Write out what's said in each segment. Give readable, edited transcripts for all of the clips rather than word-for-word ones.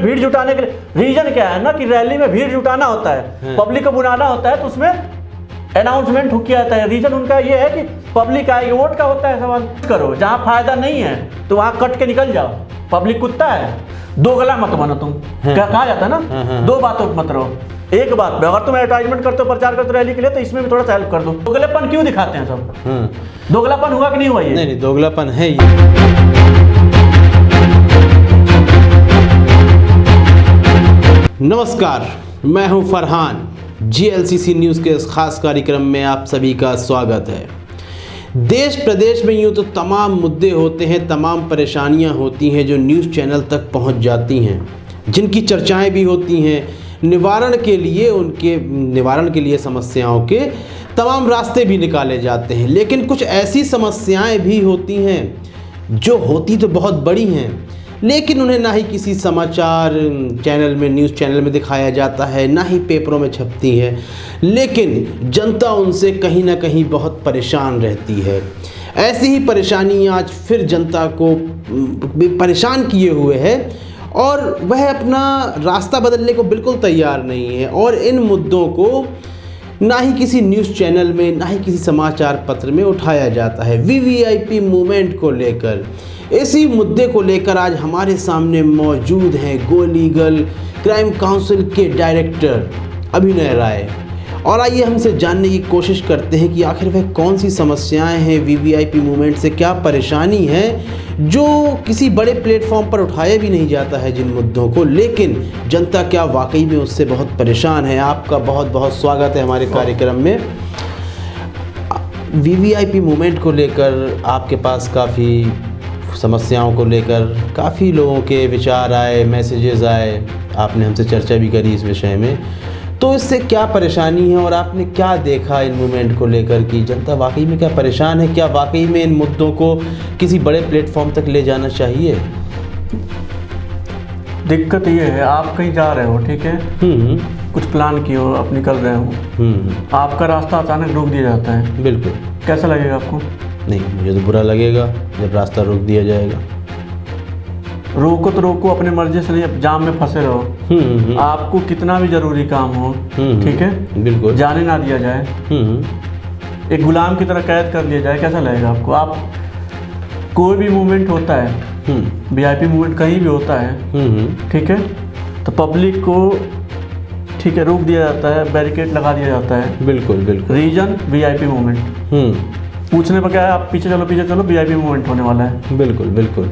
भीड़ जुटाने के लिए रीजन क्या है ना कि रैली में भीड़ जुटाना होता है, पब्लिक को बुलाना होता है, तो उसमें अनाउंसमेंट किया जाता है। रीजन उनका ये है कि पब्लिक आएगी, वोट का होता है सवाल। करो जहाँ फायदा नहीं है तो वहाँ कट के निकल जाओ। पब्लिक कुत्ता है, दो गला मत बनो तुम। क्या कहा जाता है ना, दो बातों मत रहो, एक बात पे। अगर तुम एडवर्टाइजमेंट करते हो, प्रचार करते हो रैली के लिए, तो इसमें भी थोड़ा सा हेल्प कर दो। दोगलापन क्यों दिखाते हैं सब? दोगलापन हुआ कि नहीं हुआ? ये नहीं, दोगलापन है ये। नमस्कार, मैं हूं फरहान। GLCC न्यूज़ के इस खास कार्यक्रम में आप सभी का स्वागत है। देश प्रदेश में यूँ तो तमाम मुद्दे होते हैं, तमाम परेशानियां होती हैं जो न्यूज़ चैनल तक पहुंच जाती हैं, जिनकी चर्चाएं भी होती हैं। निवारण के लिए समस्याओं के तमाम रास्ते भी निकाले जाते हैं, लेकिन कुछ ऐसी समस्याएं भी होती हैं जो होती तो बहुत बड़ी हैं, लेकिन उन्हें ना ही किसी समाचार चैनल में, न्यूज़ चैनल में दिखाया जाता है, ना ही पेपरों में छपती है, लेकिन जनता उनसे कहीं ना कहीं बहुत परेशान रहती है। ऐसी ही परेशानी आज फिर जनता को परेशान किए हुए है और वह अपना रास्ता बदलने को बिल्कुल तैयार नहीं है। और इन मुद्दों को ना ही किसी न्यूज़ चैनल में, ना ही किसी समाचार पत्र में उठाया जाता है। VVIP मूवमेंट को लेकर, इसी मुद्दे को लेकर आज हमारे सामने मौजूद हैं गो लीगल क्राइम काउंसिल के डायरेक्टर अभिनय राय। और आइए हमसे जानने की कोशिश करते हैं कि आखिर वह कौन सी समस्याएं हैं, VVIP मूवमेंट से क्या परेशानी है जो किसी बड़े प्लेटफॉर्म पर उठाया भी नहीं जाता है जिन मुद्दों को, लेकिन जनता क्या वाकई में उससे बहुत परेशान है। आपका बहुत बहुत स्वागत है हमारे कार्यक्रम में। VVIP मूवमेंट को लेकर आपके पास काफ़ी समस्याओं को लेकर काफ़ी लोगों के विचार आए, मैसेजेस आए, आपने हमसे चर्चा भी करी इस विषय में। तो इससे क्या परेशानी है और आपने क्या देखा इन मूवमेंट को लेकर कि जनता वाकई में क्या परेशान है? क्या वाकई में इन मुद्दों को किसी बड़े प्लेटफॉर्म तक ले जाना चाहिए? दिक्कत ये है, आप कहीं जा रहे हो, ठीक है, कुछ प्लान किए हो, आप निकल रहे हो, आपका रास्ता अचानक रोक दिया जाता है। बिल्कुल। कैसा लगेगा आपको? नहीं, मुझे तो बुरा लगेगा जब रास्ता रोक दिया जाएगा। रोको तो रोको, अपने मर्जी से नहीं, जाम में फंसे रहो। आपको कितना भी जरूरी काम हो, ठीक है, बिल्कुल, जाने ना दिया जाए, एक गुलाम की तरह कैद कर लिया जाए, कैसा लगेगा आपको? आप कोई भी मूवमेंट होता है, VIP मूवमेंट कहीं भी होता है, ठीक है, तो पब्लिक को, ठीक है, रोक दिया जाता है, बैरिकेड लगा दिया जाता है। बिल्कुल बिल्कुल। रीजन VIP मूवमेंट, पूछने पर क्या है, आप पीछे चलो VIP मूवमेंट होने वाला है। बिल्कुल बिल्कुल।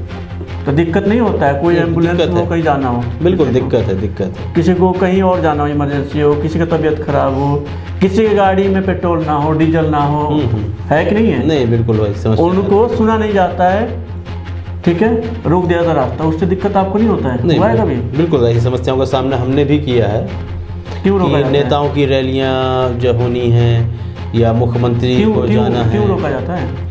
तो दिक्कत नहीं होता है, कोई एम्बुलेंस को कहीं जाना हो, बिल्कुल दिक्कत है। किसी को कहीं और जाना हो, इमरजेंसी हो, किसी का तबीयत खराब हो, किसी की गाड़ी में पेट्रोल ना हो, डीजल ना हो, है कि नहीं है? नहीं, बिल्कुल भाई, समझ। उनको सुना नहीं जाता है, ठीक है, रोक दिया था रास्ता, उससे दिक्कत आपको नहीं होता है? नहीं, कभी? बिल्कुल, ऐसी समस्याओं का सामना हमने भी किया है। क्यों रोका जाता है? नेताओं की रैलियां जो होनी है या मुख्यमंत्री को जाना है, क्यों रोका जाता है?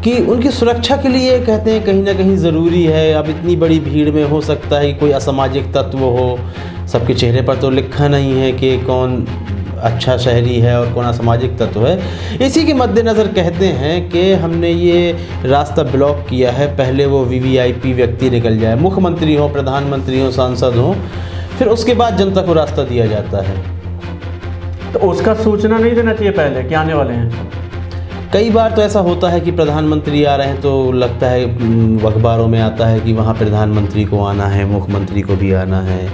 कि उनकी सुरक्षा के लिए कहते हैं कहीं ना कहीं ज़रूरी है। अब इतनी बड़ी भीड़ में हो सकता है कि कोई असामाजिक तत्व हो, सबके चेहरे पर तो लिखा नहीं है कि कौन अच्छा शहरी है और कौन असामाजिक तत्व है। इसी के मद्देनज़र कहते हैं कि हमने ये रास्ता ब्लॉक किया है, पहले वो VVIP व्यक्ति निकल जाए, मुख्यमंत्री हो, प्रधानमंत्री हो, सांसद हो, फिर उसके बाद जनता को रास्ता दिया जाता है। तो उसका सूचना नहीं देना चाहिए पहले कि आने वाले हैं? कई बार तो ऐसा होता है कि प्रधानमंत्री आ रहे हैं तो लगता है, अखबारों में आता है कि वहाँ प्रधानमंत्री को आना है, मुख्यमंत्री को भी आना है,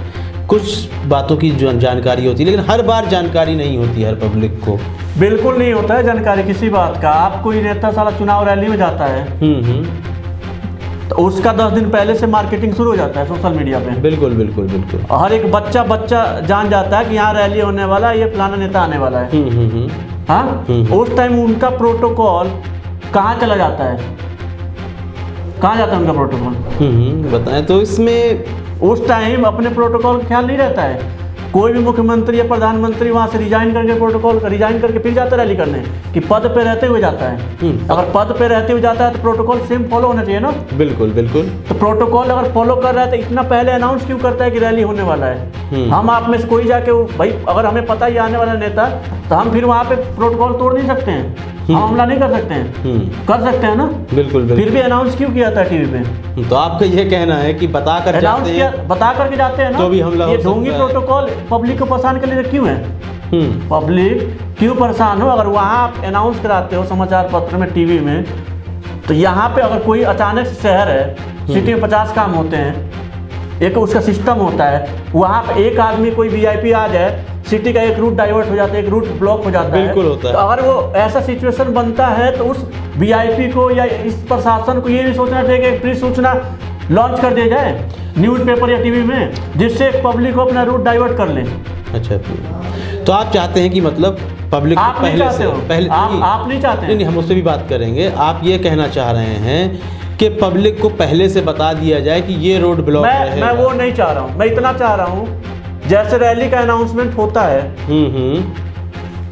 कुछ बातों की जानकारी होती है, लेकिन हर बार जानकारी नहीं होती हर पब्लिक को। बिल्कुल नहीं होता है जानकारी किसी बात का। आप कोई नेता साला चुनाव रैली में जाता है, तो उसका 10 दिन पहले से मार्केटिंग शुरू हो जाता है सोशल मीडिया पे। बिल्कुल बिल्कुल बिल्कुल। हर एक बच्चा जान जाता है कि यहाँ रैली होने वाला है, ये फलाना नेता आने वाला है। हाँ, उस टाइम उनका प्रोटोकॉल कहाँ चला जाता है? कहाँ जाता है उनका प्रोटोकॉल? बताएं तो। इसमें उस टाइम अपने प्रोटोकॉल का ख्याल नहीं रहता है। कोई भी मुख्यमंत्री या प्रधानमंत्री वहाँ से रिजाइन करके फिर जाता है रैली करने, कि पद पे रहते हुए जाता है। अगर पद पे रहते हुए जाता है तो प्रोटोकॉल सेम फॉलो होना चाहिए ना? बिल्कुल बिल्कुल। तो प्रोटोकॉल अगर फॉलो कर रहा है तो इतना पहले अनाउंस क्यों करता है कि रैली होने वाला है? हम आप में से कोई जाके, भाई अगर हमें पता ही आने वाला नेता, तो हम फिर वहाँ पे प्रोटोकॉल तोड़ नहीं सकते हैं। हम हमला नहीं कर सकते हैं? कर सकते हैं ना? बिल्कुल फिर भी अनाउंस क्यों किया था टीवी पे? तो आपका ये कहना है कि बता कर जाते हैं, बता करके जाते हैं ना, तो भी हमला हो ये सकता ढोंगी है। प्रोटोकॉल पब्लिक को परेशान करने के क्यों है? पब्लिक क्यों परेशान हो? अगर वहाँ आप अनाउंस कराते हो समाचार पत्र में, टीवी में, तो यहाँ पे अगर कोई अचानक से शहर है, सिटी में 50 काम होते हैं, एक उसका सिस्टम होता है, वहाँ पे एक आदमी कोई वीआईपी आ जाए, सिटी का एक रूट डाइवर्ट हो जाता है, एक रूट ब्लॉक हो जाता है। बिल्कुल होता है। तो अगर वो ऐसा सिचुएशन बनता है तो उस वीआईपी को या इस प्रशासन को ये नहीं सोचना चाहिए कि एक प्री सूचना लॉन्च कर दिया जाए न्यूज़पेपर या टीवी में, जिससे पब्लिक को अपना रूट डाइवर्ट कर ले। अच्छा, तो आप चाहते हैं कि मतलब पब्लिक आप नहीं चाहते हो? आप नहीं चाहते? नहीं, हम उससे भी बात करेंगे। आप ये कहना चाह रहे हैं कि पब्लिक को पहले से बता दिया जाए कि ये रोड ब्लॉक है? मैं वो नहीं चाह रहा हूँ। मैं इतना चाह रहा हूँ, जैसे रैली का अनाउंसमेंट होता है,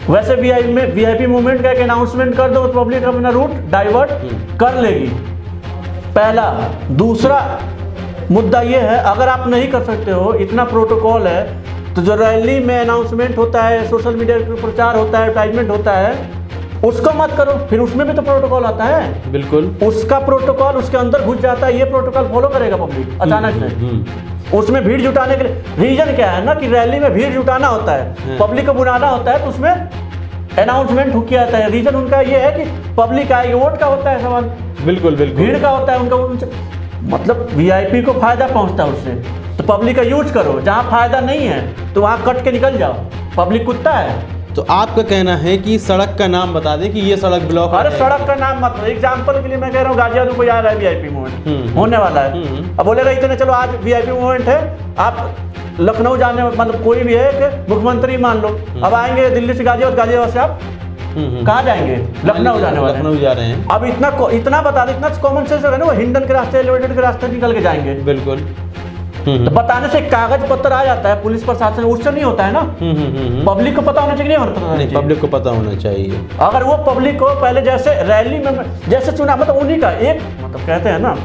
वैसे वीआईपी मूवमेंट का एक अनाउंसमेंट कर दो, तो पब्लिक अपना रूट डाइवर्ट कर लेगी। पहला। दूसरा मुद्दा ये है, अगर आप नहीं कर सकते हो, इतना प्रोटोकॉल है, तो जो रैली में अनाउंसमेंट होता है, सोशल मीडिया पर प्रचार होता है, एडवर्टाइजमेंट होता है, उसको मत करो। फिर उसमें भी तो प्रोटोकॉल आता है। बिल्कुल। उसका प्रोटोकॉल उसके अंदर घुस जाता है, ये प्रोटोकॉल फॉलो करेगा पब्लिक अचानक से। उसमें भीड़ जुटाने के लिए रीजन क्या है ना, कि रैली में भीड़ जुटाना होता है, पब्लिक को बुलाना होता है, तो उसमें अनाउंसमेंट किया जाता है। रीजन उनका ये है कि पब्लिक आएगी, वोट का होता है सवाल। बिल्कुल बिल्कुल। भीड़ का होता है उनका, मतलब वीआईपी को फायदा पहुंचता है उससे, तो पब्लिक का यूज करो। जहाँ फायदा नहीं है तो वहाँ कट के निकल जाओ, पब्लिक कुत्ता है। तो आपका कहना है कि सड़क का नाम बता दें कि ये सड़क ब्लॉक है? अरे सड़क का नाम मत, एग्जाम्पल के लिए मैं कह रहा हूँ, गाजियाबाद को आ रहा है वीआईपी मूवमेंट, होने वाला है। अब बोलेगा इतने, चलो आज वीआईपी मूवमेंट है, आप लखनऊ जाने, मतलब कोई भी है कि मुख्यमंत्री मान लो, अब आएंगे दिल्ली से गाजियाबाद, गाजियाबाद से आप कहाँ जाएंगे? लखनऊ जाने वाले, लखनऊ जा रहे हैं। अब इतना बता दे, इतना कॉमन सेंस है ना, वो हिंडन के रास्ते, एलिवेटेड के रास्ते निकल के जाएंगे। बिल्कुल। तो बताने से कागज पत्र आ जाता है पुलिस प्रशासन, उससे नहीं होता है ना। पब्लिक को पता होना चाहिए, नहीं, पब्लिक को पता होना चाहिए। अगर वो पब्लिक को पहले, जैसे रैली में जैसे चुना, मतलब उन्हीं का एक, मतलब कहते हैं ना,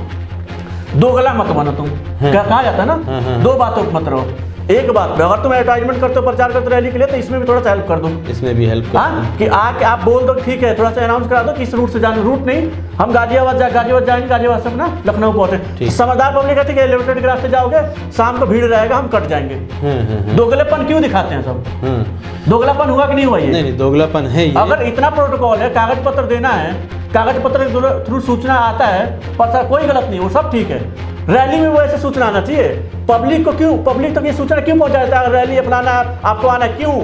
दो गला मत बनो तुम, क्या कहा जाता है ना, दो बातों मत रहो, एक बात पे। अगर तुम एडवर्टाइजमेंट करते हो, प्रचार करते हो रैली के लिए, तो इसमें भी थोड़ा सा हेल्प कर दो, इसमें भी हेल्प कर दो। कि आके आप बोल दो ठीक है, थोड़ा सा अनाउंस करा दो कि इस रूट से जाना, रूट नहीं, हम गाजियाबाद जाएंगे, गाजियाबाद से अपना लखनऊ पहुंचे। समझदार पब्लिक है, ठीक है, एलिवेटेड के रास्ते जाओगे, शाम को भीड़ रहेगा, हम कट जाएंगे। दोगलेपन क्यों दिखाते हैं सब? दोगलापन हुआ कि नहीं हुआ? ये नहीं, दोगलापन है ये। अगर इतना प्रोटोकॉल है, कागज पत्र देना है, कागज पत्र के थ्रू सूचना आता है, पर कोई गलत नहीं, वो सब ठीक है। रैली में वो ऐसे सूचना आना चाहिए। पब्लिक को क्यों, पब्लिक तक ये सूचना क्यों पहुंचाता है? रैली अपनाना, आपको आना क्यों?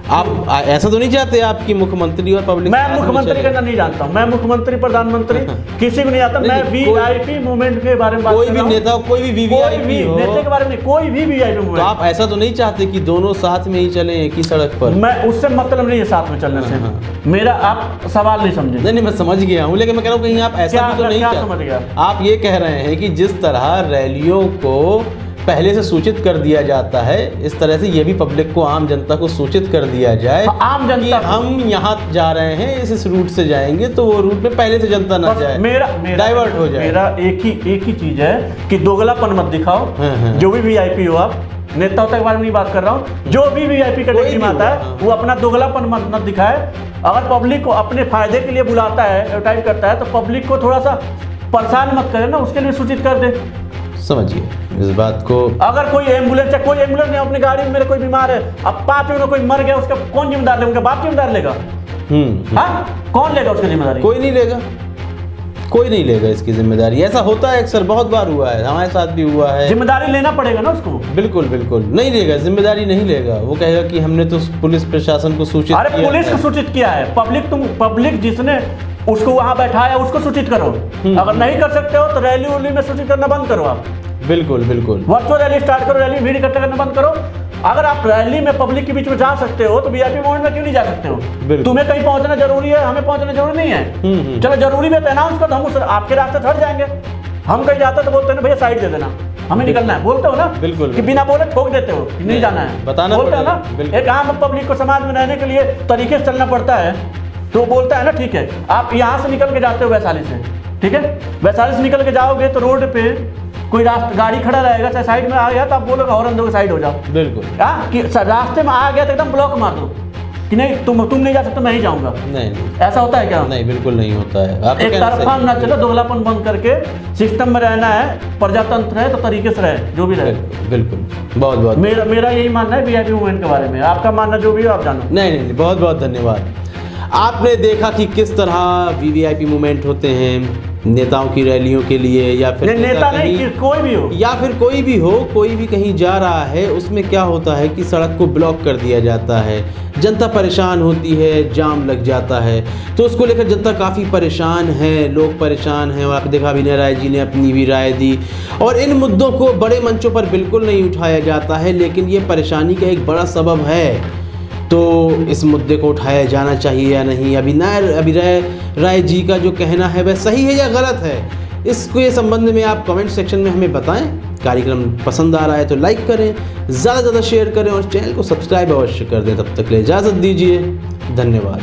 आप ऐसा तो नहीं चाहते आपकी मुख्यमंत्री और पब्लिक? मैं मुख्यमंत्री का नहीं जानता हूँ, मैं मुख्यमंत्री प्रधानमंत्री किसी को नहीं आता। मैं वीआईपी मूवमेंट के बारे में बात कर रहा हूं। कोई भी नेता, कोई भी वीवीआईपी हो, नेता के बारे में कोई भी वीआईपी मूवमेंट। तो आप ऐसा तो नहीं चाहते कि दोनों साथ में ही चलें एक ही सड़क पर? मैं उससे मतलब नहीं है साथ में चलने से, मेरा आप सवाल नहीं समझे। नहीं, मैं समझ गया हूँ, लेकिन मैं कह रहा हूँ कहीं आप ऐसा भी तो नहीं चाहते। आप ये कह रहे हैं कि जिस तरह रैलियों को पहले से सूचित कर दिया जाता है, इस तरह से ये भी पब्लिक को, आम जनता को सूचित कर दिया जाए, आम जनता, हम यहाँ जा रहे हैं, इस रूट से जाएंगे, तो वो रूट में पहले से जनता ना जाए, मेरा डाइवर्ट हो जाए। मेरा एक ही चीज है कि दोगलापन मत दिखाओ। जो भी वीआईपी हो, आप नेताओं के बारे में नहीं बात कर रहा हूँ, जो भी वीआईपी कैटेगरी में आता है, वो अपना दोगलापन मत दिखाए। अगर पब्लिक को अपने फायदे के लिए बुलाता है, एडवर्टाइज करता है, तो पब्लिक को थोड़ा सा परेशान मत करे ना, उसके लिए सूचित कर दे। समझिए इस बात को। अगर कोई एम्बुलेंस नहीं, अपनी गाड़ी में मेरे कोई बीमार है, अब 5 मिनट में कोई मर गया, उसका कौन जिम्मेदार लेगा? उनका बाप जिम्मेदार लेगा? कौन लेगा उसकी जिम्मेदारी? कोई नहीं लेगा, कोई नहीं लेगा इसकी जिम्मेदारी। ऐसा होता है अक्सर, बहुत बार हुआ है, हमारे साथ भी हुआ है। जिम्मेदारी लेना पड़ेगा ना उसको। बिल्कुल बिल्कुल नहीं लेगा, जिम्मेदारी नहीं लेगा। वो कहेगा कि हमने तो पुलिस प्रशासन को सूचित किया। अरे पुलिस को सूचित किया है, पब्लिक जिसने उसको वहां बैठाया उसको सूचित करो। अगर नहीं कर सकते हो तो रैली उली में सूचित करना बंद करो आप। बिल्कुल बिल्कुल। वर्चुअल रैली स्टार्ट करो, रैली भीड़ इकट्ठा करना बंद करो। अगर आप रैली में पब्लिक के बीच में जा सकते हो तो वीआईपी मूवमेंट में क्यों नहीं जा सकते हो? तुम्हें कहीं पहुंचना जरूरी है, हमें पहुंचना जरूरी नहीं है। चलो जरूरी है तो अनाउंस कर दो, हम आपके रास्ते हट जाएंगे। हम कहीं जाते तो बोलते हैं भैया साइड दे देना, हमें निकलना है, बोलते हो ना? बिल्कुल। कि बिना बोले ठोक देते हो, नहीं जाना है, बताना बोलते हो ना? एक आम पब्लिक को समाज में रहने के लिए तरीके से चलना पड़ता है, तो बोलता है ना ठीक है। आप यहाँ से निकल के जाते हो वैशाली से, ठीक है, वैशाली से निकल के जाओगे तो रोड पे कोई गाड़ी खड़ा रहेगा, चाहे साइड में आ गया तो आप बोलोगे हॉर्न दो, साइड हो जाओ। बिल्कुल। कि रास्ते में आ गया तो एकदम ब्लॉक मार दो, कि नहीं तुम नहीं जा सकते, मैं ही जाऊंगा। नहीं नहीं ऐसा होता है क्या? नहीं, बिल्कुल नहीं होता है। आप एक तरफा ना चलो, दोगलापन बंद करके सिस्टम में रहना है, प्रजातंत्र है तो तरीके से रहे, जो भी रहे। बिल्कुल, बहुत बहुत मेरा यही मानना है वीआईपी मूवमेंट के बारे में। आपका मानना जो भी हो आप जानो। नहीं, बहुत बहुत धन्यवाद। आपने देखा कि किस तरह वीवीआईपी मूवमेंट होते हैं नेताओं की रैलियों के लिए, या फिर नेता नहीं, कोई भी हो, या फिर कोई भी कहीं जा रहा है, उसमें क्या होता है कि सड़क को ब्लॉक कर दिया जाता है, जनता परेशान होती है, जाम लग जाता है, तो उसको लेकर जनता काफ़ी परेशान है, लोग परेशान हैं। और आपने देखा विनय राय जी ने अपनी भी राय दी, और इन मुद्दों को बड़े मंचों पर बिल्कुल नहीं उठाया जाता है, लेकिन ये परेशानी का एक बड़ा सबब है। तो इस मुद्दे को उठाया जाना चाहिए या नहीं? अभिनय राय जी का जो कहना है वह सही है या गलत है, इसके संबंध में आप कमेंट सेक्शन में हमें बताएं। कार्यक्रम पसंद आ रहा है तो लाइक करें, ज़्यादा से ज़्यादा शेयर करें और चैनल को सब्सक्राइब अवश्य कर दें। तब तक के लिए इजाज़त दीजिए, धन्यवाद।